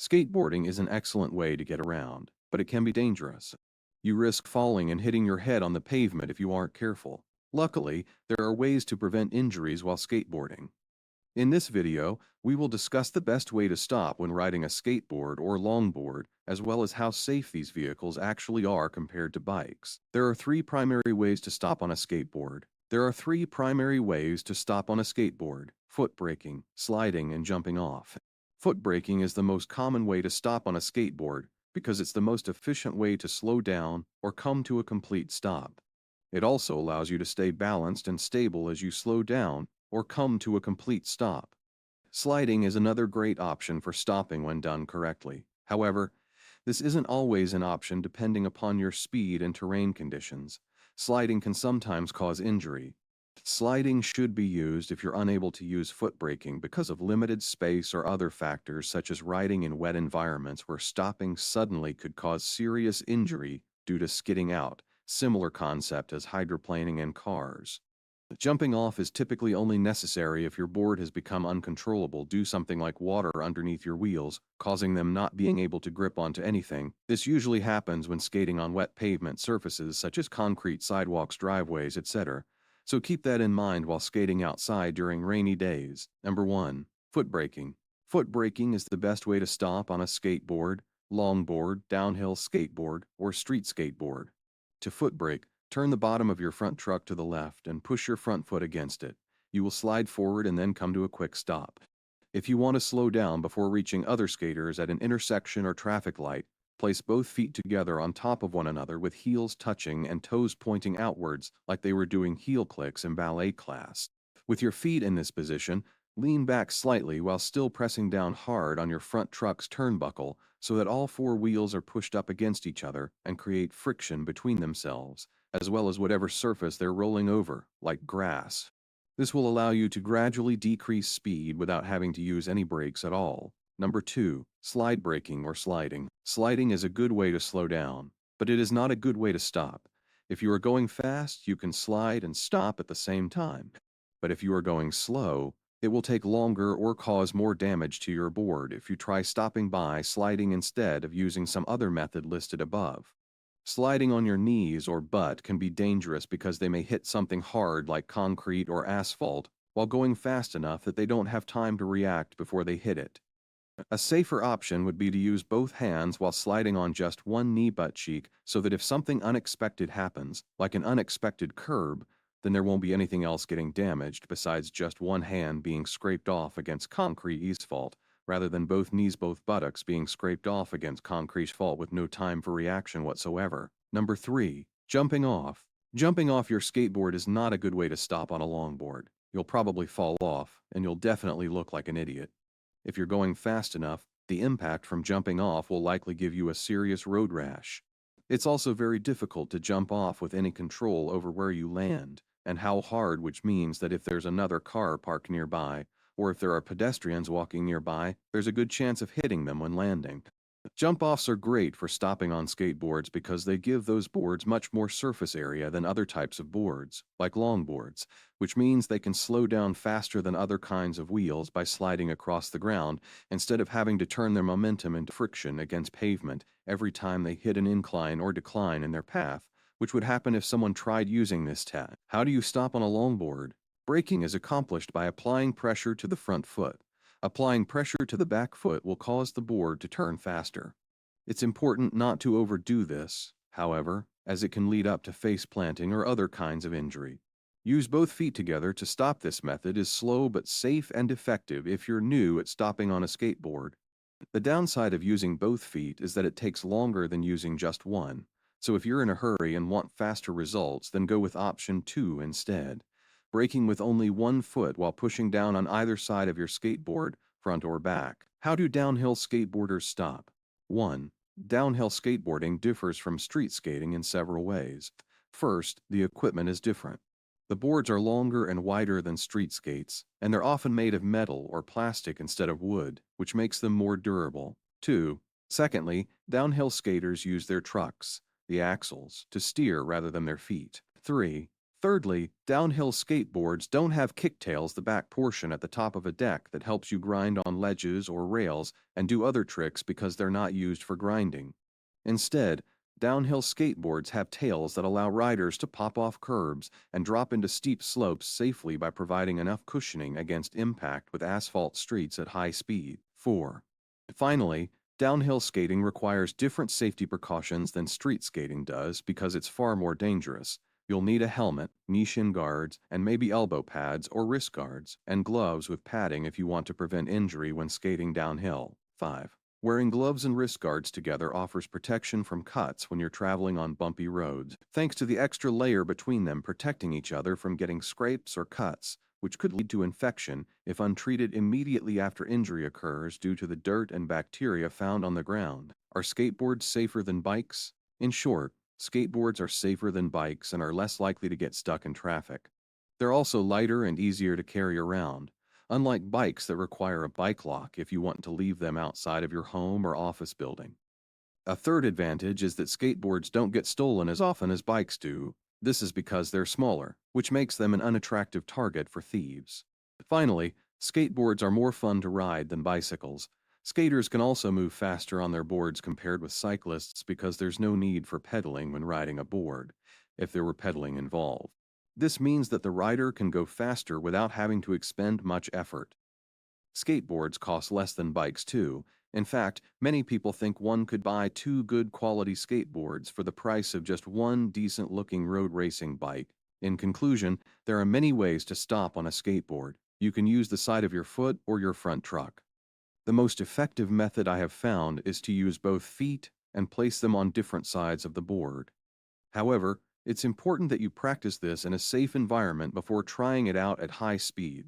Skateboarding is an excellent way to get around, but it can be dangerous. You risk falling and hitting your head on the pavement if you aren't careful. Luckily, there are ways to prevent injuries while skateboarding. In this video, we will discuss the best way to stop when riding a skateboard or longboard, as well as how safe these vehicles actually are compared to bikes. There are three primary ways to stop on a skateboard. Foot braking, sliding, and jumping off. Foot braking is the most common way to stop on a skateboard because it's the most efficient way to slow down or come to a complete stop. It also allows you to stay balanced and stable as you slow down or come to a complete stop. Sliding is another great option for stopping when done correctly. However, this isn't always an option depending upon your speed and terrain conditions. Sliding can sometimes cause injury. Sliding should be used if you're unable to use foot braking because of limited space or other factors such as riding in wet environments where stopping suddenly could cause serious injury due to skidding out, similar concept as hydroplaning in cars. Jumping off is typically only necessary if your board has become uncontrollable due to something like water underneath your wheels, causing them not being able to grip onto anything. This usually happens when skating on wet pavement surfaces such as concrete sidewalks, driveways, etc. So keep that in mind while skating outside during rainy days. Number 1. Foot braking. Foot braking is the best way to stop on a skateboard, longboard, downhill skateboard, or street skateboard. To foot brake, turn the bottom of your front truck to the left and push your front foot against it. You will slide forward and then come to a quick stop. If you want to slow down before reaching other skaters at an intersection or traffic light, place both feet together on top of one another with heels touching and toes pointing outwards like they were doing heel clicks in ballet class. With your feet in this position, lean back slightly while still pressing down hard on your front truck's turnbuckle so that all four wheels are pushed up against each other and create friction between themselves, as well as whatever surface they're rolling over, like grass. This will allow you to gradually decrease speed without having to use any brakes at all. Number 2. Slide braking or sliding. Sliding is a good way to slow down, but it is not a good way to stop. If you are going fast, you can slide and stop at the same time. But if you are going slow, it will take longer or cause more damage to your board if you try stopping by sliding instead of using some other method listed above. Sliding on your knees or butt can be dangerous because they may hit something hard like concrete or asphalt while going fast enough that they don't have time to react before they hit it. A safer option would be to use both hands while sliding on just one knee butt cheek so that if something unexpected happens, like an unexpected curb, then there won't be anything else getting damaged besides just one hand being scraped off against concrete asphalt, rather than both knees, both buttocks being scraped off against concrete asphalt with no time for reaction whatsoever. Number 3. Jumping off. Jumping off your skateboard is not a good way to stop on a longboard. You'll probably fall off, and you'll definitely look like an idiot. If you're going fast enough, the impact from jumping off will likely give you a serious road rash. It's also very difficult to jump off with any control over where you land and how hard, which means that if there's another car parked nearby, or if there are pedestrians walking nearby, there's a good chance of hitting them when landing. Jump-offs are great for stopping on skateboards because they give those boards much more surface area than other types of boards, like longboards, which means they can slow down faster than other kinds of wheels by sliding across the ground instead of having to turn their momentum into friction against pavement every time they hit an incline or decline in their path, which would happen if someone tried using this tech. How do you stop on a longboard? Braking is accomplished by applying pressure to the front foot. Applying pressure to the back foot will cause the board to turn faster. It's important not to overdo this, however, as it can lead up to face planting or other kinds of injury. Use both feet together to stop. This method is slow but safe and effective if you're new at stopping on a skateboard. The downside of using both feet is that it takes longer than using just one, so if you're in a hurry and want faster results, then go with option 2 instead. Braking with only one foot while pushing down on either side of your skateboard, front or back. How do downhill skateboarders stop? 1. Downhill skateboarding differs from street skating in several ways. First, the equipment is different. The boards are longer and wider than street skates, and they're often made of metal or plastic instead of wood, which makes them more durable. 2. Secondly, downhill skaters use their trucks, the axles, to steer rather than their feet. 3. Thirdly, downhill skateboards don't have kicktails, the back portion at the top of a deck that helps you grind on ledges or rails and do other tricks because they're not used for grinding. Instead, downhill skateboards have tails that allow riders to pop off curbs and drop into steep slopes safely by providing enough cushioning against impact with asphalt streets at high speed. 4. Finally, downhill skating requires different safety precautions than street skating does because it's far more dangerous. You'll need a helmet, knee-shin guards, and maybe elbow pads or wrist guards, and gloves with padding if you want to prevent injury when skating downhill. 5. Wearing gloves and wrist guards together offers protection from cuts when you're traveling on bumpy roads, thanks to the extra layer between them protecting each other from getting scrapes or cuts, which could lead to infection if untreated immediately after injury occurs due to the dirt and bacteria found on the ground. Are skateboards safer than bikes? In short, skateboards are safer than bikes and are less likely to get stuck in traffic. They're also lighter and easier to carry around, unlike bikes that require a bike lock if you want to leave them outside of your home or office building. A third advantage is that skateboards don't get stolen as often as bikes do. This is because they're smaller, which makes them an unattractive target for thieves. Finally, skateboards are more fun to ride than bicycles. Skaters can also move faster on their boards compared with cyclists because there's no need for pedaling when riding a board, if there were pedaling involved. This means that the rider can go faster without having to expend much effort. Skateboards cost less than bikes too. In fact, many people think one could buy 2 good quality skateboards for the price of just one decent-looking road racing bike. In conclusion, there are many ways to stop on a skateboard. You can use the side of your foot or your front truck. The most effective method I have found is to use both feet and place them on different sides of the board. However, it's important that you practice this in a safe environment before trying it out at high speeds.